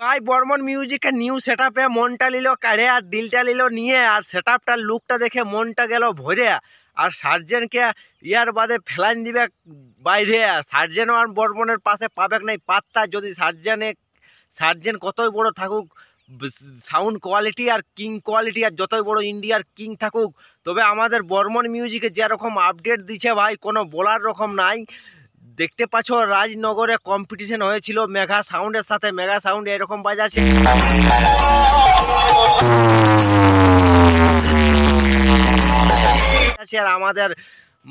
ভাই বর্মন মিউজিকের নিউ সেটআপে মনটা নিল কাড়ে আর দিলটা নিল নিয়ে, আর সেটআপটার লুকটা দেখে মনটা গেল ভরে। আর সার্জেনকে ইয়ার বাদে ফেলান দিবে বাইরে। সার্জেনও আর বর্মনের পাশে পাবে নাই পাত্তা। যদি সার্জেন কতই বড় থাকুক, সাউন্ড কোয়ালিটি আর কিং কোয়ালিটি আর যতই বড় ইন্ডিয়ার কিং থাকুক, তবে আমাদের বর্মন মিউজিকে যেরকম আপডেট দিচ্ছে ভাই কোনো বলার রকম নাই। দেখতে পাচ্ছ রাজনগরে কম্পিটিশন হয়েছিল মেঘা সাউন্ডের সাথে। মেঘা সাউন্ড এরকম বাজাচ্ছে, আর আমাদের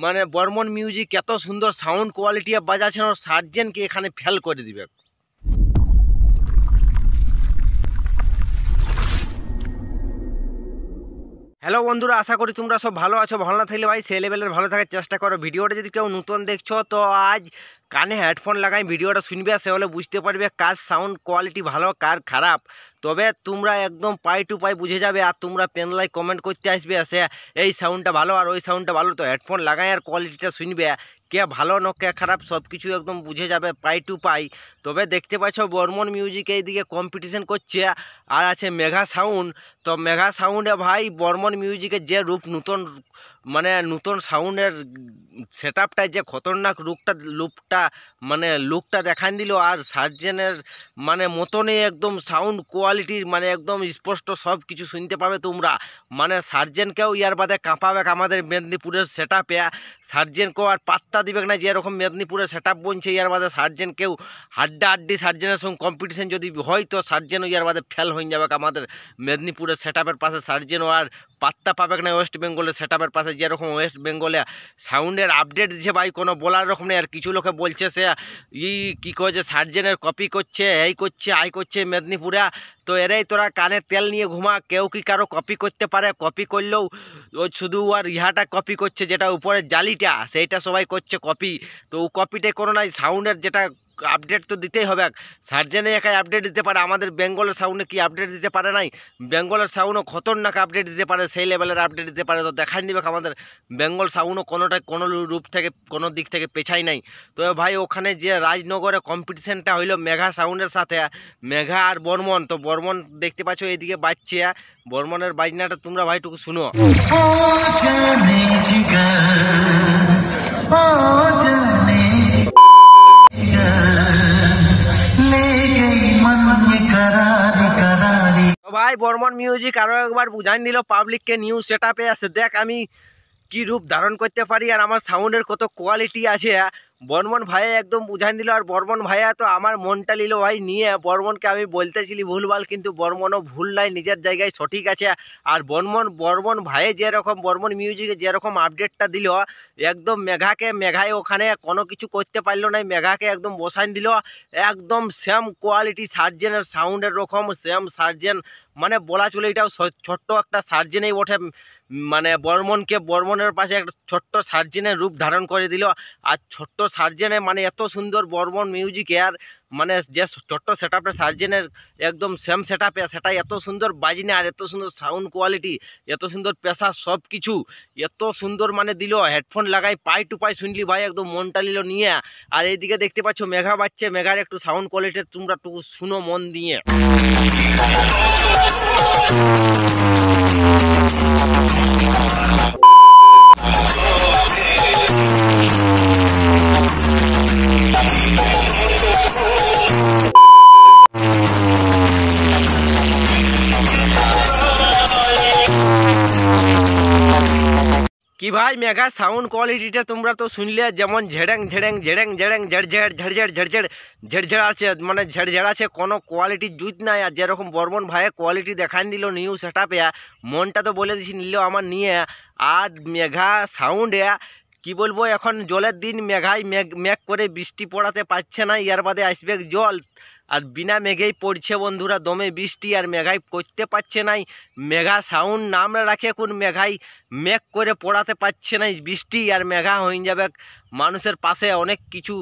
মানে বর্মন মিউজিক এত সুন্দর সাউন্ড কোয়ালিটি বাজাচ্ছেন, সার্জেনকে এখানে ফেল করে দিবে। হ্যালো বন্ধুরা, আশা করি তোমরা সব ভালো আছো। ভালো না থাকলে ভাই সেই লেভেলের ভালো থাকার চেষ্টা করো। ভিডিওটা যদি কেউ নতুন দেখছো তো আজ কানে হেডফোন লাগাই ভিডিওটা শুনবে, সে হলে বুঝতে পারবে কার সাউন্ড কোয়ালিটি ভালো কার খারাপ। তবে তোমরা একদম পাই টু পাই বুঝে যাবে। আর তোমরা পেনলাই কমেন্ট করতে আসবে সে এই সাউন্ডটা ভালো আর ওই সাউন্ডটা ভালো। তো হেডফোন লাগাই আর কোয়ালিটিটা শুনবে, কে ভালো না কে খারাপ সব কিছু একদম বুঝে যাবে পাই টু পাই। তবে দেখতে পাচ্ছ বর্মন মিউজিক এইদিকে কম্পিটিশন করছে, আর আছে মেঘা সাউন্ড। তো মেঘা সাউন্ডে ভাই বর্মন মিউজিকের যে রূপ নতুন সাউন্ডের সেটআপটায় যে খতরনাক লুকটা দেখান দিল। আর সার্জেনের মতনই একদম সাউন্ড কোয়ালিটির একদম স্পষ্ট সব কিছু শুনতে পাবে তোমরা। সার্জেনকেও ইয়ার বাদে কাঁপাবে আমাদের মেদিনীপুরের সেটআপে। সার্জেনকেও আর পাত্তা দিবে না, যেরকম মেদিনীপুরের সেটআপ বনছে ইয়ার বাদে সার্জেনকেও হাড্ডাহাড্ডি সার্জেনের সঙ্গে কম্পিটিশন যদি হয় তো সার্জেনও ইয়ার বাদে ফেল হয়ে যাবে আমাদের মেদিনীপুরের সেটআপের পাশে। সার্জেনও আর পাত্তা পাবে না ওয়েস্ট বেঙ্গলের সেটআপের পাশে। যেরকম ওয়েস্ট বেঙ্গলে সাউন্ডের আপডেট দিচ্ছে ভাই কোনো বলার রকম নেই। আর কিছু লোকে বলছে সে কী করছে সার্জেনের কপি করছে, এই করছে আই করছে মেদিনীপুরে। তো এরাই তোরা কানে তেল নিয়ে ঘুমা। কেউ কি কারো কপি করতে পারে? কপি করলেও ওই শুধু আর ইহাটা কপি করছে, যেটা উপরের জালিটা সেইটা সবাই করছে কপি। তো ও কপিটাই কোনো নাই, সাউন্ডের যেটা আপডেট তো দিতেই হবে। সার্জেনে একাই আপডেট দিতে পারে, আমাদের বেঙ্গলের সাউন্ডে কি আপডেট দিতে পারে নাই? বেঙ্গলের সাউন্ডও খতরনাক আপডেট দিতে পারে, সেই লেভেলের আপডেট দিতে পারে। তো দেখাই দিবে আমাদের বেঙ্গল সাউন্ডও কোনো রূপ থেকে কোনো দিক থেকে পেছাই নাই। তো ভাই ওখানে যে রাজনগরে কম্পিটিশনটা হইলো মেঘা সাউন্ডের সাথে, মেঘা আর বর্মন। তো বর্মন দেখতে পাচ্ছ এইদিকে বাজছে, বর্মনের বাজনাটা তোমরা ভাইটুকু শুনো। ভাই বর্মন মিউজিক আরো একবার বুঝাই দিল পাবলিককে নিউ সেটআপে আছে। দেখ আমি কি রূপ ধারণ করতে পারি আর আমার সাউন্ডের কত কোয়ালিটি আছে। বর্মন ভাইয়া একদম বুঝাই দিল। আর বর্মন ভাইয়া তো আমার মনটা নিল ভাই নিয়ে। বর্মনকে আমি বলতেছিলি ভুলভাল, কিন্তু বর্মনও ভুল নাই, নিজের জায়গায় সঠিক আছে। আর বর্মন ভাই যেরকম বর্মন মিউজিকে যেরকম আপডেটটা দিল, একদম মেঘায় ওখানে কোনো কিছু করতে পারলো না, মেঘাকে একদম বসাই দিল। একদম সেম কোয়ালিটি সার্জেনের সাউন্ডের রকম সেম সার্জেন, বলা চলে এটাও ছোট্ট একটা সার্জেনেই ওঠে। বর্মনের পাশে একটা ছোট্ট সার্জেনের রূপ ধারণ করে দিল। আর ছোট্ট সার্জেনে এত সুন্দর বর্মন মিউজিকে আর যে ছোট্ট সেটআপে সার্জেনের একদম সেম সেটআপে সেটাই এত সুন্দর বাজনা আর এত সুন্দর সাউন্ড কোয়ালিটি, এত সুন্দর পেশা সব কিছু এত সুন্দর দিল। হেডফোন লাগাই পাই টু পাই শুনলি ভাই একদম মনটা নিল নিয়ে। আর এইদিকে দেখতে পাচ্ছ মেঘা বাজছে, মেঘার একটু সাউন্ড কোয়ালিটি তোমরা একটু শুনো মন দিয়ে। কি ভাই মেঘা সাউন্ড কোয়ালিটিটা তোমরা তো শুনলে, যেমন ঝেড়েং ঝেড়েং ঝেড়েং ঝেড়েং ঝেড়ঝেড় ঝেড়ঝেড় ঝেড়ঝেড় ঝেড়ঝেড় আছে, ঝেড়ঝেড় আছে, কোনো কোয়ালিটির জুত নাই। আর যেরকম বর্মন ভাইয়ের কোয়ালিটি দেখান দিল নিউ সেটআপে, মনটা তো বলে দিছি নিল আমার নিয়ে। আর মেঘা সাউন্ডে কি বলবো, এখন জলের দিন মেঘ করে বৃষ্টি পড়াতে পারছে না, ইয়ার বাদে আসবে জল। আর বিনা মেঘেই পড়ছে বন্ধুরা দমে বৃষ্টি, আর মেঘাই করতে পারছে নাই। মেঘা সাউন্ড নাম রাখে কোন মেঘাই মেঘ করে পড়াতে পারছে না বৃষ্টি। আর মেঘা হয়ে যাবে মানুষের পাশে অনেক কিছু,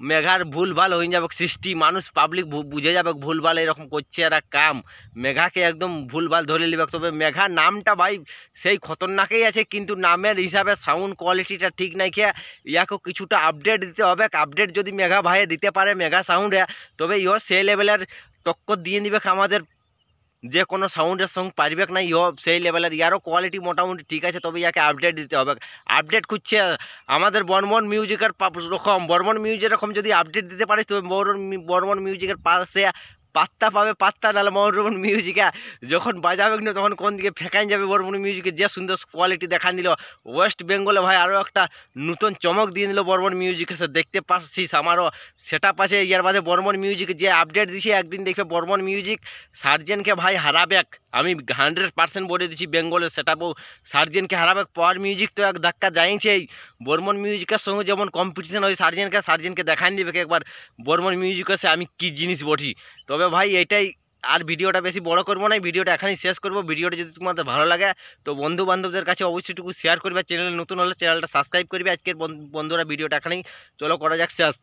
মেঘার ভুলভাল হয়ে যাবে সৃষ্টি, মানুষ পাবলিক বুঝে যাবে ভুলভাল এরকম করছে এরা কাম। মেঘাকে একদম ভুলভাল ধরে নেবে। তবে মেঘা নামটা ভাই সেই খতরনাকই আছে, কিন্তু নামের হিসাবে সাউন্ড কোয়ালিটিটা ঠিক নাই খেয়ে ইয়াকে কিছুটা আপডেট দিতে হবে। আপডেট যদি মেঘা ভাইয়ে দিতে পারে মেঘা সাউন্ডে, তবে ইও সেই লেভেলের টক্কর দিয়ে দিবে আমাদের যে কোনো সাউন্ডের সঙ্গে পারবে না। ইও সেই লেভেলের, ইয়ারও কোয়ালিটি মোটামুটি ঠিক আছে, তবে ইয়াকে আপডেট দিতে হবে। আপডেট খুঁজছে আমাদের বর্মন মিউজিকের রকম, বর্মন মিউজিক এরকম যদি আপডেট দিতে পারে তবে বর্মন মিউজিকের পাশে পাত্তা পাবে, পাত্তা নাহলে বর্মন মিউজিকে যখন বাজাবে না তখন কোন দিকে ফেঁকাই যাবে। বর্মন মিউজিকে যে সুন্দর কোয়ালিটি দেখা দিল ওয়েস্ট বেঙ্গলে ভাই, আরও একটা নতুন চমক দিয়ে দিল বর্মন মিউজিকে। সে দেখতে পাচ্ছিস আমারও সেটা পাচ্ছে। ইয়ার বাদে বর্মন মিউজিক যে আপডেট দিছে, একদিন দেখবে বর্মন মিউজিক সার্জেনকে ভাই হারাবে। আমি 100% বলে দিচ্ছি, বেঙ্গলের সেটাও সার্জেনকে হারাবে। পাওয়ার মিউজিক তো এক ধাক্কা যাইছেই, বর্মন মিউজিকের সঙ্গে যেমন কম্পিটিশন হয় সার্জেনকে দেখান দিবে একবার বর্মন মিউজিকের সে আমি কি জিনিস বটি। তবে ভাই এটাই, আর ভিডিওটা বেশি বড় করবো না, ভিডিওটা এখানেই শেষ করবো। ভিডিওটা যদি তোমাদের ভালো লাগে তো বন্ধু বান্ধবদের কাছে অবশ্যই শেয়ার করবে। চ্যানেল নতুন হলে চ্যানেলটা সাবস্ক্রাইব করবে। আজকের বন্ধুরা ভিডিওটা এখানেই চলো করা যাক শেষ।